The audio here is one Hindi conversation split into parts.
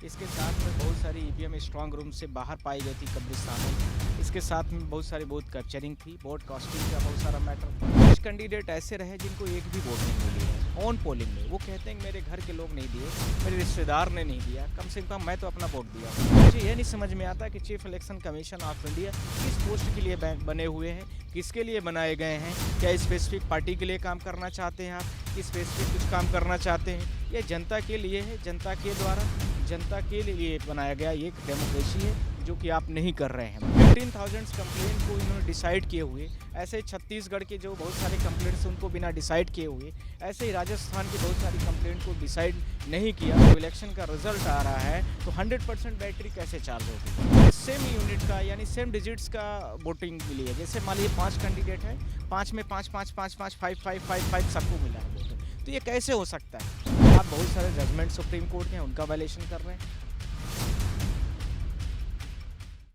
इसके साथ में बहुत सारी ईवीएम स्ट्रांग रूम से बाहर पाई गई थी कब्रिस्तानों में। इसके साथ में बहुत सारी वोट कैप्चरिंग थी, वोट कास्टिंग का बहुत सारा मैटर था। कुछ कैंडिडेट ऐसे रहे जिनको एक भी वोट नहीं मिली है ऑन पोलिंग में। वो कहते हैं कि मेरे घर के लोग नहीं दिए, मेरे रिश्तेदार ने नहीं दिया, कम से कम मैं तो अपना वोट दिया हूँ। मुझे यह नहीं समझ में आता कि chief election commission of India किस पोस्ट के लिए बने हुए हैं, किसके लिए बनाए गए हैं। क्या स्पेसिफिक पार्टी के लिए काम करना चाहते हैं आप, कि स्पेसिफिक कुछ काम करना चाहते हैं। ये जनता के लिए है, जनता के द्वारा जनता के लिए बनाया गया ये एक डेमोक्रेसी है, जो कि आप नहीं कर रहे हैं। 15,000 कंप्लेंट को इन्होंने डिसाइड किए हुए, ऐसे छत्तीसगढ़ के जो बहुत सारे कंप्लेंट्स उनको बिना डिसाइड किए हुए, ऐसे ही राजस्थान की बहुत सारी कंप्लेंट को डिसाइड नहीं किया। तो इलेक्शन का रिजल्ट आ रहा है तो 100% बैटरी कैसे चार्ज होगी। सेम यूनिट का यानी सेम डिजिट्स का वोटिंग मिली है। जैसे मान लीजिए 5 कैंडिडेट है, 5 में 5 5 5 5 5 5 5 5 सबको मिला है वोट। तो ये कैसे हो सकता है। आप बहुत सारे जजमेंट सुप्रीम कोर्ट के हैं, उनका वायलेशन कर रहे हैं।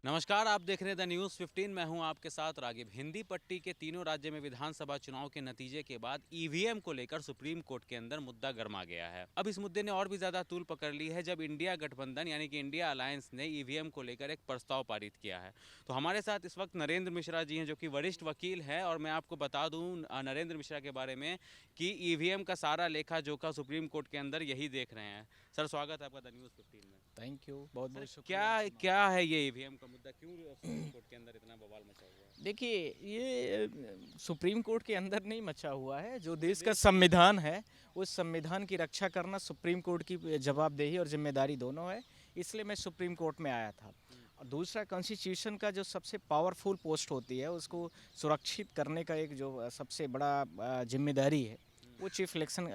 नमस्कार, आप देख रहे हैं द न्यूज़ 15। मैं हूं आपके साथ रागिब। हिंदी पट्टी के तीनों राज्य में विधानसभा चुनाव के नतीजे के बाद ईवीएम को लेकर सुप्रीम कोर्ट के अंदर मुद्दा गर्मा गया है। अब इस मुद्दे ने और भी ज्यादा तूल पकड़ ली है जब इंडिया गठबंधन यानी कि इंडिया अलायंस ने ईवीएम को लेकर एक प्रस्ताव पारित किया है। तो हमारे साथ इस वक्त नरेंद्र मिश्रा जी हैं, जो कि वरिष्ठ वकील हैं। और मैं आपको बता दूं नरेंद्र मिश्रा के बारे में कि ईवीएम का सारा लेखा जोखा सुप्रीम कोर्ट के अंदर यही देख रहे हैं। सर, स्वागत है आपका द न्यूज़ 15 में। थैंक यू, बहुत बहुत सर, शुक्रिया। क्या है ये ईवीएम का मुद्दा, क्यों सुप्रीम कोर्ट के अंदर इतना बवाल मचा हुआ है? देखिए, ये सुप्रीम कोर्ट के अंदर नहीं मचा हुआ है। जो देश का संविधान है, उस संविधान की रक्षा करना सुप्रीम कोर्ट की जवाबदेही और जिम्मेदारी दोनों है। इसलिए मैं सुप्रीम कोर्ट में आया था। और दूसरा, कॉन्स्टिट्यूशन का जो सबसे पावरफुल पोस्ट होती है, उसको सुरक्षित करने का एक जो सबसे बड़ा जिम्मेदारी है, वो chief election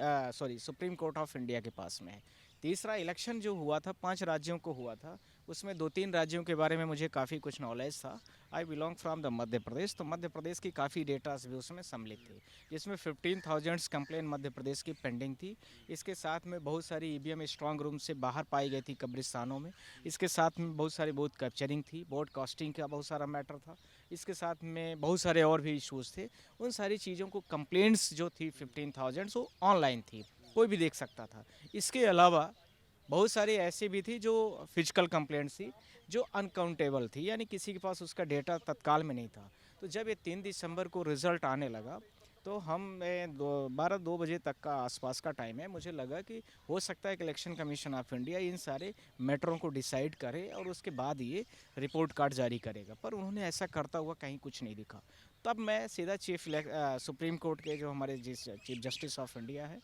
supreme court of India के पास में है। तीसरा, इलेक्शन जो हुआ था 5 राज्यों को हुआ था, उसमें 2-3 राज्यों के बारे में मुझे काफ़ी कुछ नॉलेज था। I belong from the Madhya Pradesh, तो मध्य प्रदेश की काफ़ी डेटास भी उसमें सम्मिलित थे, जिसमें 15,000 कंप्लेन मध्य प्रदेश की पेंडिंग थी। इसके साथ में बहुत सारी ईवीएम स्ट्रांग रूम से बाहर पाई गई थी कब्रिस्तानों में। इसके साथ में बहुत सारी वोट कैप्चरिंग थी, वोट कास्टिंग का बहुत सारा मैटर था। इसके साथ में बहुत सारे और भी इशूज़ थे। उन सारी चीज़ों को कंप्लेंट्स जो थी 15,000 वो ऑनलाइन थी, कोई भी देख सकता था। इसके अलावा बहुत सारी ऐसी भी थी जो फिजिकल कंप्लेंट्स थी, जो अनकाउंटेबल थी, यानी किसी के पास उसका डेटा तत्काल में नहीं था। तो जब ये 3 दिसंबर को रिज़ल्ट आने लगा, तो हम 2 बजे तक का आसपास का टाइम है, मुझे लगा कि हो सकता है कि election commission of India in सारे मैटरों को डिसाइड करे और उसके बाद ये रिपोर्ट कार्ड जारी करेगा। पर उन्होंने ऐसा करता हुआ कहीं कुछ नहीं दिखा। तब मैं सीधा सुप्रीम कोर्ट के जो हमारे चीफ जस्टिस ऑफ इंडिया है,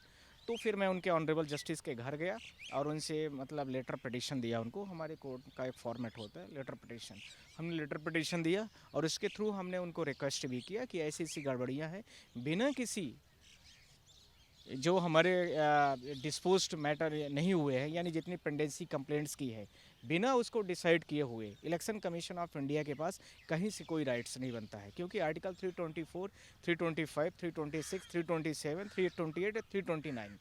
तो फिर मैं उनके ऑनरेबल जस्टिस के घर गया और उनसे मतलब लेटर पिटीशन दिया उनको। हमारे कोर्ट का एक फॉर्मेट होता है लेटर पिटीशन। हमने लेटर पिटीशन दिया और उसके थ्रू हमने उनको रिक्वेस्ट भी किया कि ऐसी ऐसी गड़बड़ियाँ हैं, बिना किसी जो हमारे डिस्पोज्ड मैटर नहीं हुए हैं, यानी जितनी पेंडेंसी कंप्लेंट्स की है, बिना उसको डिसाइड किए हुए इलेक्शन कमीशन ऑफ इंडिया के पास कहीं से कोई राइट्स नहीं बनता है। क्योंकि आर्टिकल 324, 325, 326, 327, 328, 329,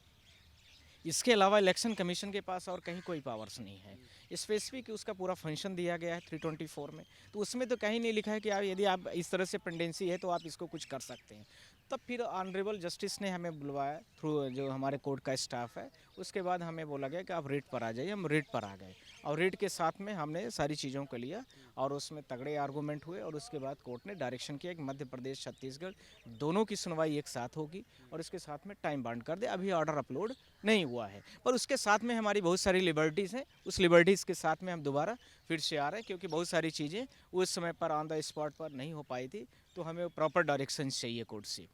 इसके अलावा इलेक्शन कमीशन के पास और कहीं कोई पावर्स नहीं है। स्पेसिफिक उसका पूरा फंक्शन दिया गया है 324 में। तो उसमें तो कहीं नहीं लिखा है कि आप यदि आप इस तरह से पेंडेंसी है तो आप इसको कुछ कर सकते हैं। तब फिर ऑनरेबल जस्टिस ने हमें बुलवाया थ्रू जो हमारे कोर्ट का स्टाफ है। उसके बाद हमें बोला गया कि आप रेट पर आ जाइए। हम रेट पर आ गए और रेट के साथ में हमने सारी चीज़ों को लिया और उसमें तगड़े आर्गूमेंट हुए। और उसके बाद कोर्ट ने डायरेक्शन किया कि मध्य प्रदेश छत्तीसगढ़ दोनों की सुनवाई एक साथ होगी और इसके साथ में टाइम बाउंड कर दे। अभी ऑर्डर अपलोड नहीं हुआ है, पर उसके साथ में हमारी बहुत सारी लिबर्टीज़ हैं। उस लिबर्टीज़ के साथ में हम दोबारा फिर से आ रहे हैं, क्योंकि बहुत सारी चीज़ें उस समय पर ऑन द स्पॉट पर नहीं हो पाई थी। तो हमें प्रॉपर डायरेक्शन चाहिए कोर्ट से।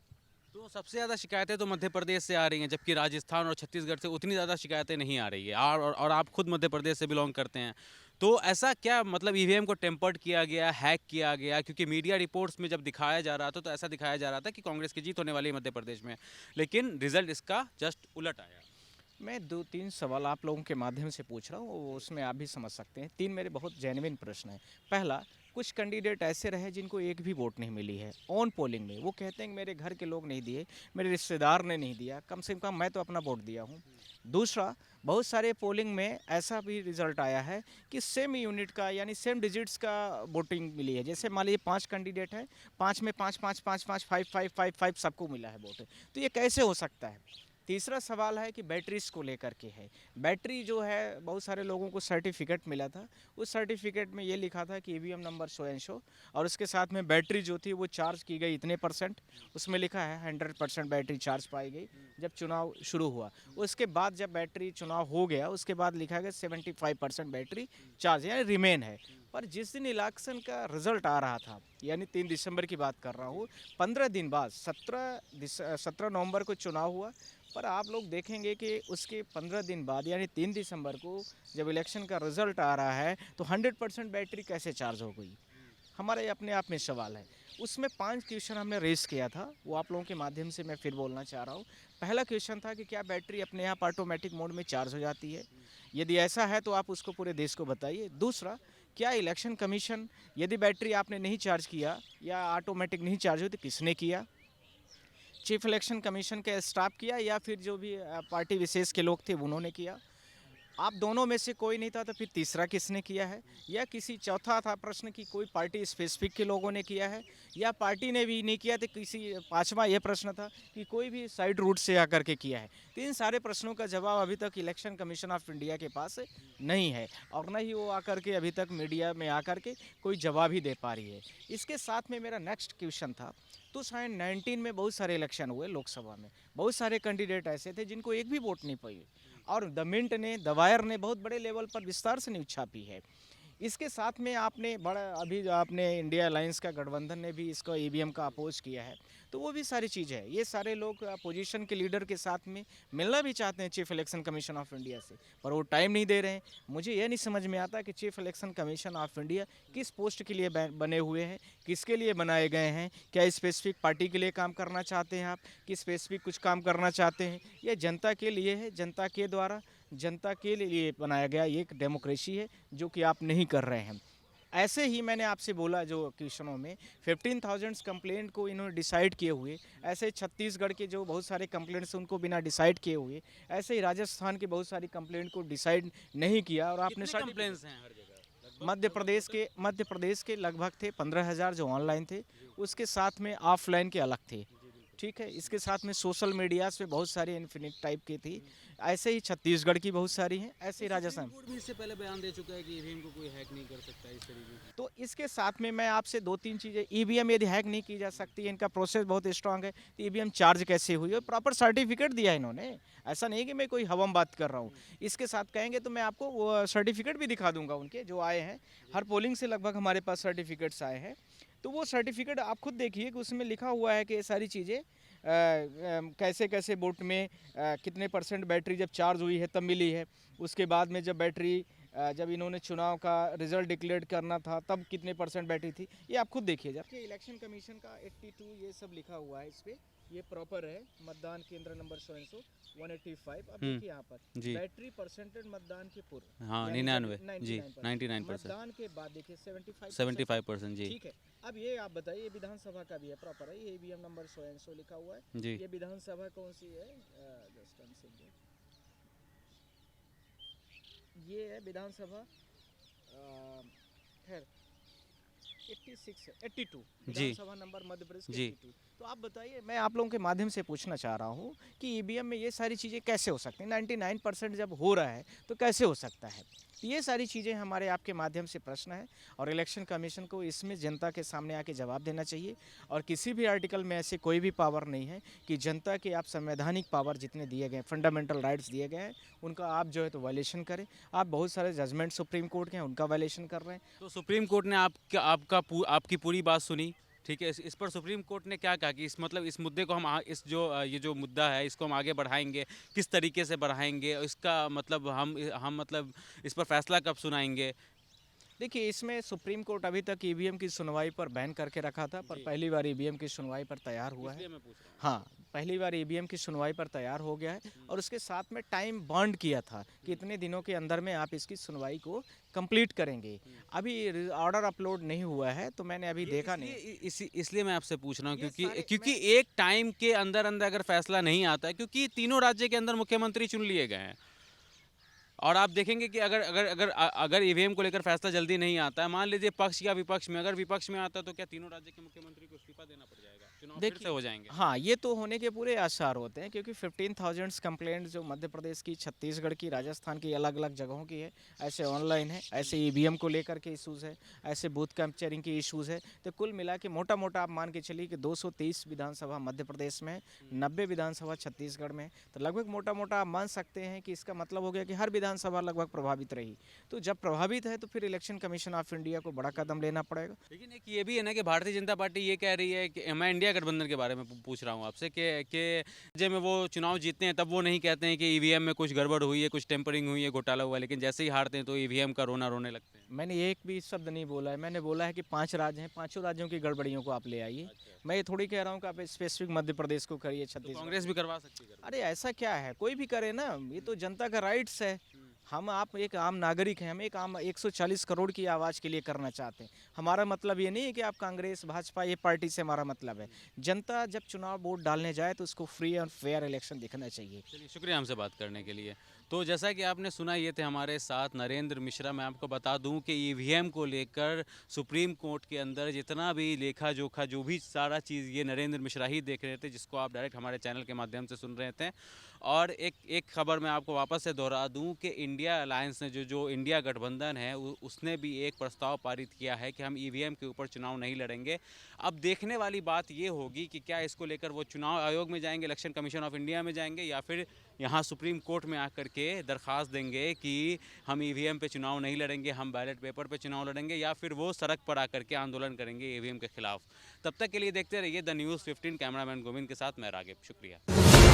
तो सबसे ज़्यादा शिकायतें तो मध्य प्रदेश से आ रही हैं, जबकि राजस्थान और छत्तीसगढ़ से उतनी ज़्यादा शिकायतें नहीं आ रही है। और आप खुद मध्य प्रदेश से बिलोंग करते हैं। तो ऐसा क्या मतलब ईवीएम को टेम्पर्ड किया गया, हैक किया गया? क्योंकि मीडिया रिपोर्ट्स में जब दिखाया जा रहा था तो ऐसा दिखाया जा रहा था कि कांग्रेस की जीत होने वाली है मध्य प्रदेश में, लेकिन रिजल्ट इसका जस्ट उलट आया। मैं 2-3 सवाल आप लोगों के माध्यम से पूछ रहा हूँ, उसमें आप भी समझ सकते हैं। 3 मेरे बहुत जेन्युइन प्रश्न हैं। पहला, कुछ कैंडिडेट ऐसे रहे जिनको एक भी वोट नहीं मिली है ऑन पोलिंग में। वो कहते हैं कि मेरे घर के लोग नहीं दिए, मेरे रिश्तेदार ने नहीं दिया, कम से कम मैं तो अपना वोट दिया हूँ। दूसरा, बहुत सारे पोलिंग में ऐसा भी रिजल्ट आया है कि सेम यूनिट का यानी सेम डिजिट्स का वोटिंग मिली है। जैसे मान लीजिए 5 कैंडिडेट हैं, 5 में 5 5 5 5 5 5 5 5 सबको मिला है वोट। तो ये कैसे हो सकता है। तीसरा सवाल है कि बैटरीज को लेकर के है। बैटरी जो है बहुत सारे लोगों को सर्टिफिकेट मिला था, उस सर्टिफिकेट में ये लिखा था कि EVM number so and so, और उसके साथ में बैटरी जो थी वो चार्ज की गई इतने %, उसमें लिखा है 100% बैटरी चार्ज पाई गई जब चुनाव शुरू हुआ। उसके बाद जब बैटरी चुनाव हो गया उसके बाद लिखा गया 75% बैटरी चार्ज यानी रिमेन है। पर जिस दिन इलेक्शन का रिजल्ट आ रहा था, यानी 3 दिसंबर की बात कर रहा हूँ, 15 दिन बाद 17 नवंबर को चुनाव हुआ, पर आप लोग देखेंगे कि उसके 15 दिन बाद यानी 3 दिसंबर को जब इलेक्शन का रिजल्ट आ रहा है तो 100% बैटरी कैसे चार्ज हो गई, हमारे अपने आप में सवाल है। उसमें 5 क्वेश्चन हमने रेस किया था, वो आप लोगों के माध्यम से मैं फिर बोलना चाह रहा हूँ। पहला क्वेश्चन था कि क्या बैटरी अपने आप ऑटोमेटिक मोड में चार्ज हो जाती है, यदि ऐसा है तो आप उसको पूरे देश को बताइए। दूसरा, क्या इलेक्शन कमीशन, यदि बैटरी आपने नहीं चार्ज किया या ऑटोमेटिक नहीं चार्ज हुई तो किसने किया, चीफ इलेक्शन कमीशन के स्टाफ किया या फिर जो भी पार्टी विशेष के लोग थे उन्होंने किया। आप दोनों में से कोई नहीं था तो फिर तीसरा किसने किया है, या किसी चौथा था प्रश्न कि कोई पार्टी स्पेसिफिक के लोगों ने किया है, या पार्टी ने भी नहीं किया तो किसी पांचवा यह प्रश्न था कि कोई भी साइड रूट से आकर के किया है। तो इन सारे प्रश्नों का जवाब अभी तक इलेक्शन कमीशन ऑफ इंडिया के पास नहीं है, और न ही वो आकर के अभी तक मीडिया में आकर के कोई जवाब ही दे पा रही है। इसके साथ में मेरा नेक्स्ट क्वेश्चन था, 2019 में बहुत सारे इलेक्शन हुए लोकसभा में, बहुत सारे कैंडिडेट ऐसे थे जिनको एक भी वोट नहीं पाई, और द मिंट ने, द वायर ने बहुत बड़े लेवल पर विस्तार से न्यूज़ छापी है। इसके साथ में आपने बड़ा अभी आपने इंडिया अलायंस का गठबंधन ने भी इसको ईवीएम का अपोज किया है, तो वो भी सारी चीज़ है। ये सारे लोग अपोजिशन के लीडर के साथ में मिलना भी चाहते हैं chief election commission of India से, पर वो टाइम नहीं दे रहे हैं। मुझे ये नहीं समझ में आता कि chief election commission of India किस पोस्ट के लिए बने हुए हैं, किसके लिए बनाए गए हैं, क्या स्पेसिफिक पार्टी के लिए काम करना चाहते हैं आप, कि स्पेसिफिक कुछ काम करना चाहते हैं, ये जनता के लिए है, जनता के द्वारा जनता के लिए बनाया गया ये एक डेमोक्रेसी है जो कि आप नहीं कर रहे हैं। ऐसे ही मैंने आपसे बोला जो क्वेश्चनों में 15,000 कंप्लेंट को इन्होंने डिसाइड किए हुए, ऐसे छत्तीसगढ़ के जो बहुत सारे कंप्लेंट्स उनको बिना डिसाइड किए हुए, ऐसे ही राजस्थान के बहुत सारी कंप्लेंट को डिसाइड नहीं किया, और आपने कितने कंप्लेंट्स हैं हर जगह? मध्य प्रदेश के लगभग थे 15,000 जो ऑनलाइन थे, उसके साथ में ऑफलाइन के अलग थे, ठीक है। इसके साथ में सोशल मीडियाज पे बहुत सारी इन्फिनिट टाइप की थी, ऐसे ही छत्तीसगढ़ की बहुत सारी हैं, ऐसे ही राजस्थान। सुप्रीम कोर्ट भी इससे पहले बयान दे चुका है कि ईवीएम को कोई हैक नहीं कर सकता इस तरीके से। तो इसके साथ में मैं आपसे 2-3 चीज़ें, ईवीएम यदि हैक नहीं की जा सकती है, इनका प्रोसेस बहुत स्ट्रांग है, तो ईवीएम चार्ज कैसे हुई और प्रॉपर सर्टिफिकेट दिया है इन्होंने, ऐसा नहीं कि मैं कोई हवम बात कर रहा हूँ। इसके साथ कहेंगे तो मैं आपको वो सर्टिफिकेट भी दिखा दूंगा उनके जो आए हैं, हर पोलिंग से लगभग हमारे पास सर्टिफिकेट्स आए हैं, तो वो सर्टिफिकेट आप खुद देखिए कि उसमें लिखा हुआ है कि ये सारी चीज़ें कैसे कैसे वोट में कितने % बैटरी जब चार्ज हुई है तब मिली है, उसके बाद में जब बैटरी जब इन्होंने चुनाव का रिजल्ट डिक्लेयर करना था तब कितने % बैटरी थी, ये आप खुद देखिए। जब इलेक्शन कमीशन का 82 ये सब लिखा हुआ है, इस पे ये प्रॉपर है, मतदान केंद्र नंबर 185। अब देखिए यहाँ पर जी। बैटरी परसेंटेज मतदान के पूर्व, हाँ, यानी 99 जी, 99%, 99%, मतदान के बाद देखिए 75% जी, ठीक है। अब ये आप बताइए, ये विधानसभा का भी है प्रॉपर है, ये ईवीएम नंबर 100 लिखा हुआ है जी। ये विधानसभा कौन सी है, ये है विधानसभा खैर 82 विधानसभा नंबर मध्य प्रदेश के जी। 82। तो आप बताइए, मैं आप लोगों के माध्यम से पूछना चाह रहा हूँ कि ईवीएम में ये सारी चीज़ें कैसे हो सकती हैं, 99% जब हो रहा है तो कैसे हो सकता है। तो ये सारी चीज़ें हमारे आपके माध्यम से प्रश्न है, और इलेक्शन कमीशन को इसमें जनता के सामने आके जवाब देना चाहिए, और किसी भी आर्टिकल में ऐसे कोई भी पावर नहीं है कि जनता के आप संवैधानिक पावर जितने दिए गए, फंडामेंटल राइट्स दिए गए हैं, उनका आप जो है तो वायलेशन करें। आप बहुत सारे जजमेंट सुप्रीम कोर्ट के हैं उनका वायलेशन कर रहे हैं। तो सुप्रीम कोर्ट ने आपकी पूरी बात सुनी, ठीक है। इस पर सुप्रीम कोर्ट ने क्या कहा कि इस मतलब इस मुद्दे को हम इस जो ये जो मुद्दा है इसको हम आगे बढ़ाएंगे, किस तरीके से बढ़ाएंगे, इसका मतलब हम मतलब इस पर फैसला कब सुनाएंगे? देखिए, इसमें सुप्रीम कोर्ट अभी तक ईवीएम की सुनवाई पर बैन करके रखा था, पर पहली बार ईवीएम की सुनवाई पर तैयार हुआ है। इसलिए मैं पूछ रहा हूँ। हाँ, पहली बार ईवीएम की सुनवाई पर तैयार हो गया है, और उसके साथ में टाइम बॉन्ड किया था कि इतने दिनों के अंदर में आप इसकी सुनवाई को कंप्लीट करेंगे। अभी ऑर्डर अपलोड नहीं हुआ है, तो मैंने अभी देखा नहीं। इसलिए मैं आपसे पूछ रहा हूँ ये सारे क्योंकि एक टाइम के अंदर अंदर अगर फैसला नहीं आता है, क्योंकि तीनों राज्य के अंदर मुख्यमंत्री चुन लिए गए हैं, और आप देखेंगे कि अगर ईवीएम को लेकर फैसला जल्दी नहीं आता है, मान लीजिए पक्ष या विपक्ष में, अगर विपक्ष में आता है तो क्या तीनों राज्य के मुख्यमंत्री को इस्तीफा देना पड़ जाएगा? चुनाव फिर से हो जाएंगे? हाँ, ये तो होने के पूरे आसार होते हैं, क्योंकि 15,000 कंप्लेंट जो मध्य प्रदेश की, छत्तीसगढ़ की, राजस्थान की अलग अलग जगहों की है, ऐसे ऑनलाइन है, ऐसे ईवीएम को लेकर के इश्यूज़ है, ऐसे बूथ कैप्चरिंग की इश्यूज़ है। तो कुल मिला के मोटा मोटा आप मान के चलिए कि 230 विधानसभा मध्य प्रदेश में है, 90 विधानसभा छत्तीसगढ़ में है। तो लगभग मोटा मोटा आप मान सकते हैं कि इसका मतलब हो गया कि हर विधानसभा लगभग प्रभावित रही। तो जब प्रभावित है तो फिर इलेक्शन कमीशन ऑफ इंडिया को बड़ा कदम लेना पड़ेगा। लेकिन एक ये भी है ना कि भारतीय जनता पार्टी ये कह रही है कि मैं इंडिया गठबंधन के बारे में पूछ रहा हूँ आपसे कि जब में वो चुनाव जीतते हैं तब वो नहीं कहते हैं कि ईवीएम में कुछ गड़बड़ हुई है, कुछ टेम्परिंग हुई है, घोटाला हुआ है, लेकिन जैसे ही हारते हैं तो ईवीएम का रोना रोने लगते हैं। मैंने एक भी शब्द नहीं बोला है। मैंने बोला है कि 5 राज्य हैं, पांचों राज्यों की गड़बड़ियों को आप ले आइए। मैं ये थोड़ी कह रहा हूँ कि आप स्पेसिफिक मध्य प्रदेश को करिए, तो छत्तीसगढ़। कांग्रेस भी करवा सकती है। अरे ऐसा क्या है, कोई भी करे ना, ये तो जनता का राइट्स है। हम आप एक आम नागरिक हैं, हम एक आम 140 करोड़ की आवाज़ के लिए करना चाहते हैं। हमारा मतलब ये नहीं है कि आप कांग्रेस भाजपा ये पार्टी से हमारा मतलब है। जनता जब चुनाव वोट डालने जाए तो उसको फ्री और फेयर इलेक्शन दिखना चाहिए। चलिए, शुक्रिया हमसे बात करने के लिए। तो जैसा कि आपने सुना, ये थे हमारे साथ नरेंद्र मिश्रा। मैं आपको बता दूं कि ईवीएम को लेकर सुप्रीम कोर्ट के अंदर जितना भी लेखा जोखा जो भी सारा चीज़ ये नरेंद्र मिश्रा ही देख रहे थे, जिसको आप डायरेक्ट हमारे चैनल के माध्यम से सुन रहे थे। और एक खबर मैं आपको वापस से दोहरा दूं कि इंडिया अलायंस ने जो इंडिया गठबंधन है उसने भी एक प्रस्ताव पारित किया है कि हम ईवीएम के ऊपर चुनाव नहीं लड़ेंगे। अब देखने वाली बात ये होगी कि क्या इसको लेकर वो चुनाव आयोग में जाएंगे, इलेक्शन कमीशन ऑफ इंडिया में जाएंगे, या फिर यहाँ सुप्रीम कोर्ट में आकर के दरख्वास्त देंगे कि हम ईवीएम पे चुनाव नहीं लड़ेंगे, हम बैलेट पेपर पे चुनाव लड़ेंगे, या फिर वो सड़क पर आकर के आंदोलन करेंगे ईवीएम के खिलाफ। तब तक के लिए देखते रहिए द न्यूज़ 15। कैमरामैन गोविंद के साथ मैं रागिब। शुक्रिया।